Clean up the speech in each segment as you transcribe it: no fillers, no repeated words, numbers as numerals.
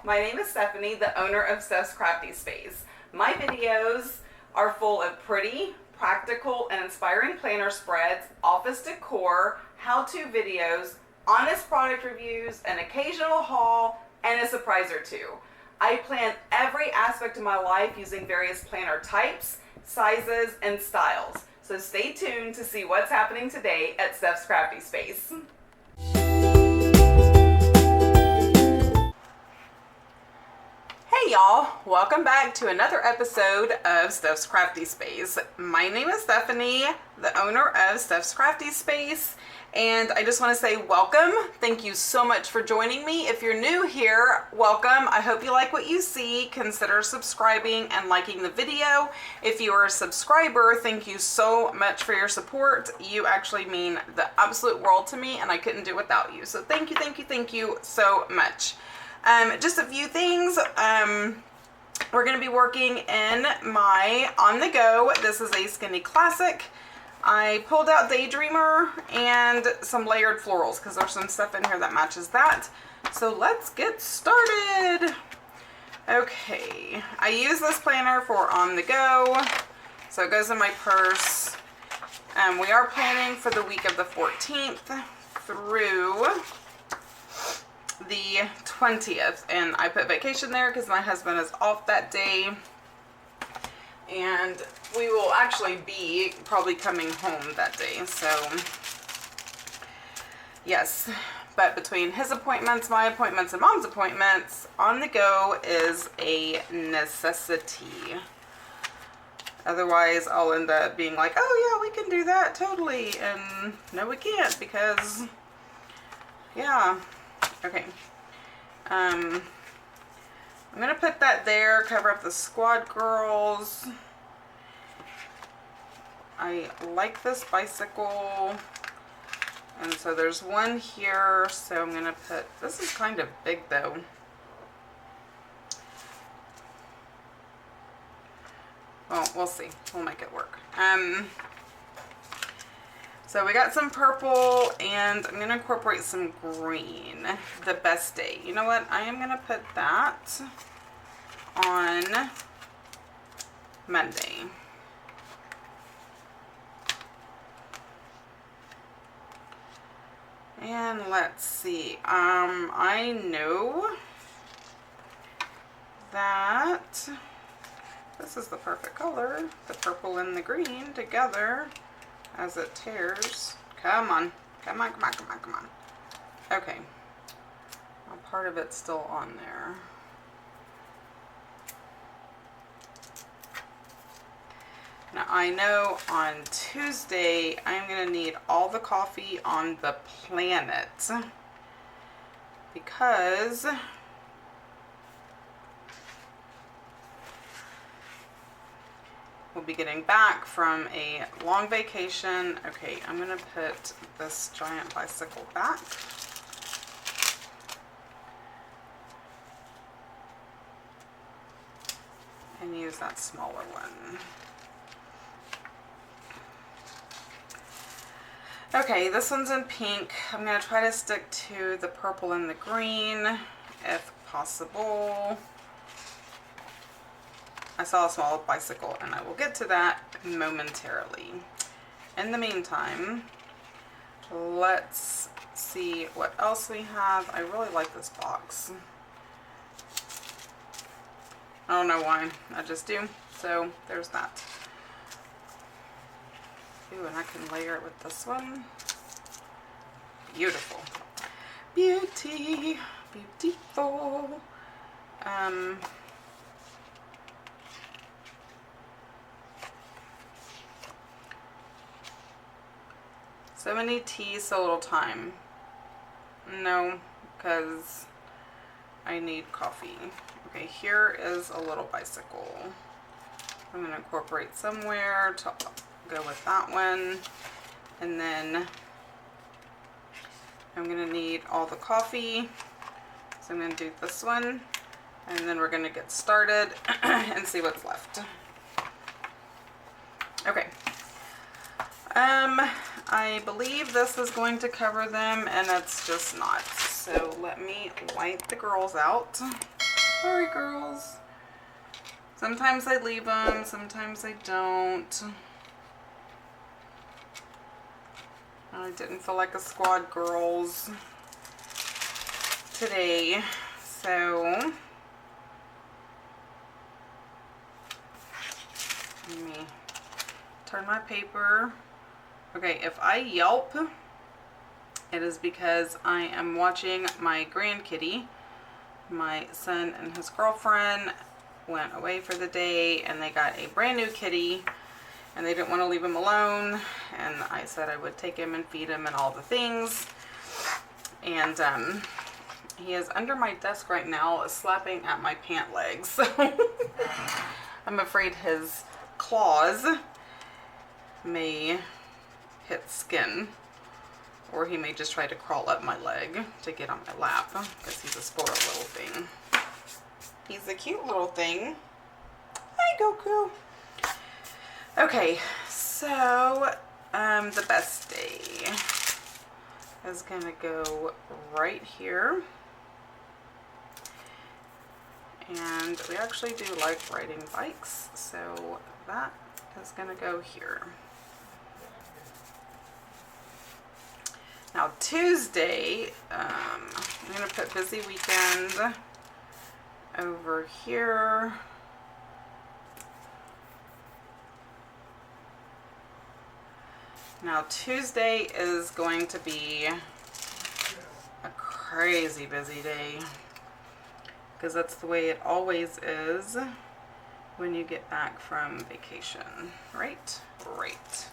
My name is Stephanie, the owner of Steph's Crafty Space. My videos are full of pretty, practical, and inspiring planner spreads, office decor, how-to videos, honest product reviews, an occasional haul, and a surprise or two. I plan every aspect of my life using various planner types, sizes, and styles. So stay tuned to see what's happening today at Steph's Crafty Space. Hey y'all, welcome back to another episode of Steph's Crafty Space. My name is Stephanie, the owner of Steph's Crafty Space, and I just want to say welcome. Thank you so much for joining me. If you're new here, welcome. I hope you like what you see. Consider subscribing and liking the video. If you are a subscriber, thank you so much for your support. You actually mean the absolute world to me, and I couldn't do it without you. So thank you so much. Just a few things. We're going to be working in my On The Go. This is a skinny classic. I pulled out Daydreamer and some layered florals because there's some stuff in here that matches that. So let's get started. Okay, I use this planner for On The Go, so it goes in my purse. We are planning for the week of the 14th through the 20th, and I put vacation there because my husband is off that day, and we will actually be probably coming home that day. So yes, but between his appointments, my appointments, and mom's appointments, On The Go is a necessity. Otherwise I'll end up being like, oh yeah, we can do that totally, and no we can't, because yeah. Okay, I'm gonna put that there, cover up the squad girls. I like this bicycle, and so there's one here, so I'm gonna put, this is kind of big though. Well, we'll see, we'll make it work. So we got some purple, and I'm going to incorporate some green. The Best Day. You know what? I am going to put that on Monday. And let's see. I know that this is the perfect color. The purple and the green together. As it tears. Come on. Come on, come on, come on, come on. Okay. Well, part of it's still on there. Now I know on Tuesday I'm going to need all the coffee on the planet. Because we'll be getting back from a long vacation. Okay, I'm going to put this giant bicycle back. And use that smaller one. Okay, this one's in pink. I'm going to try to stick to the purple and the green if possible. I saw a small bicycle, and I will get to that momentarily. In the meantime, let's see what else we have. I really like this box. I don't know why, I just do. So there's that. Ooh, and I can layer it with this one. Beautiful. Beauty, beautiful. So many tea, so little time. No, because I need coffee. Okay, here is a little bicycle. I'm going to incorporate somewhere to go with that one. And then I'm going to need all the coffee. So I'm going to do this one. And then we're going to get started and see what's left. Okay. I believe this is going to cover them, and it's just not. So let me wipe the girls out. Sorry, girls. Sometimes I leave them, sometimes I don't. I didn't feel like a squad girls today, so let me turn my paper. Okay, if I yelp, it is because I am watching my grandkitty. My son and his girlfriend went away for the day and they got a brand new kitty and they didn't want to leave him alone, and I said I would take him and feed him and all the things. And he is under my desk right now slapping at my pant legs, so I'm afraid his claws may hit skin, or he may just try to crawl up my leg to get on my lap because he's a spoiled little thing. He's a cute little thing. Hi, Goku. Okay, so the best day is gonna go right here. And we actually do like riding bikes, so that is gonna go here. Now Tuesday, I'm gonna put busy weekend over here. Now Tuesday is going to be a crazy busy day because that's the way it always is when you get back from vacation, right? Right.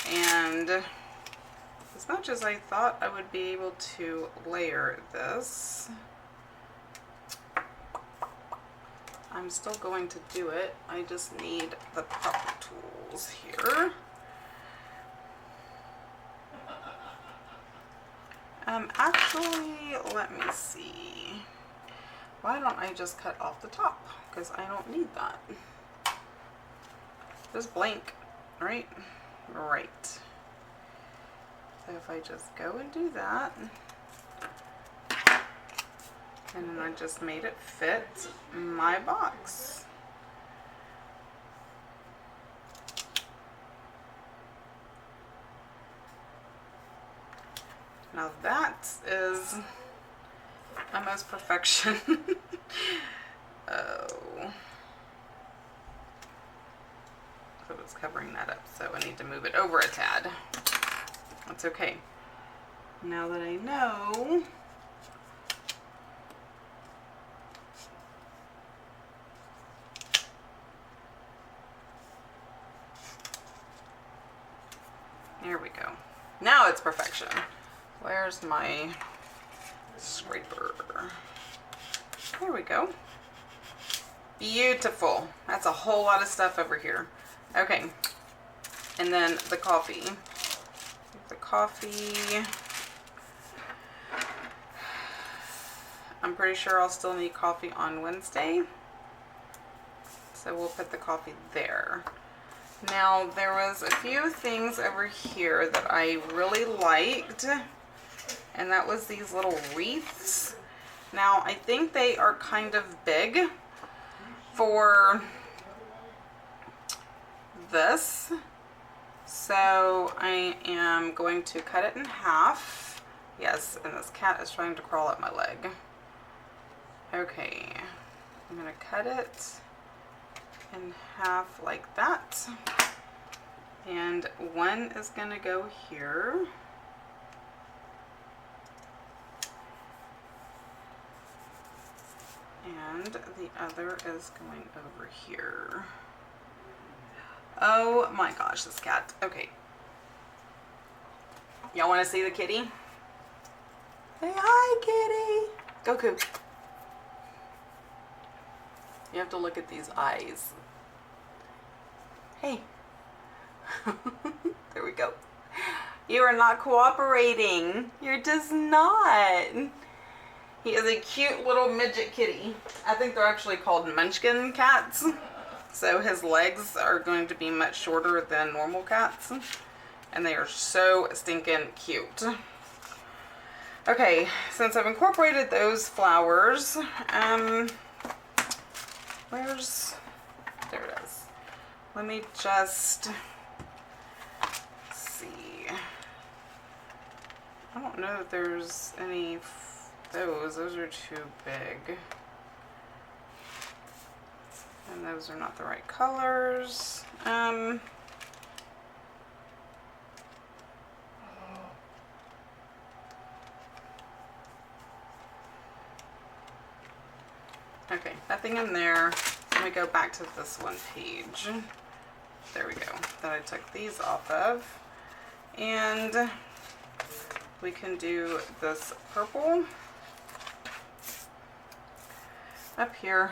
And as much as I thought I would be able to layer this, I'm still going to do it. I just need the proper tools here. Actually, let me see. Why don't I just cut off the top? Because I don't need that. Just blank, right? Right. So if I just go and do that, and then I just made it fit my box. Now that is almost perfection. Oh. So it's covering that up, so I need to move it over a tad. That's okay. Now that I know, there we go. Now it's perfection. Where's my scraper? There we go. Beautiful. That's a whole lot of stuff over here. Okay. And then the coffee. The coffee. I'm pretty sure I'll still need coffee on Wednesday. So we'll put the coffee there. Now there was a few things over here that I really liked, and that was these little wreaths. Now I think they are kind of big for this, so I am going to cut it in half. Yes, and this cat is trying to crawl up my leg. Okay, I'm gonna cut it in half like that, and one is gonna go here, and the other is going over here. Oh my gosh, this cat. Okay, y'all want to see the kitty? Say hi, kitty. Goku. You have to look at these eyes. Hey. There we go. You are not cooperating. You're just not. He is a cute little midget kitty. I think they're actually called munchkin cats. So his legs are going to be much shorter than normal cats. And they are so stinking cute. Okay, since I've incorporated those flowers, there it is. Let me just see. I don't know if there's any those are too big. And those are not the right colors. Okay, nothing in there. Let me go back to this one page. There we go. That I took these off of. And we can do this purple up here.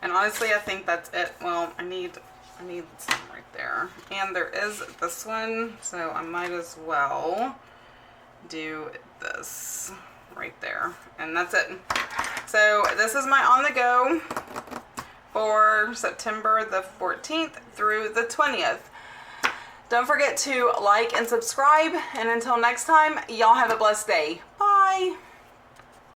And honestly, I think that's it. Well, I need some right there. And there is this one, so I might as well do this right there. And that's it. So this is my on the go for September the 14th through the 20th. Don't forget to like and subscribe. And until next time, y'all have a blessed day. Bye.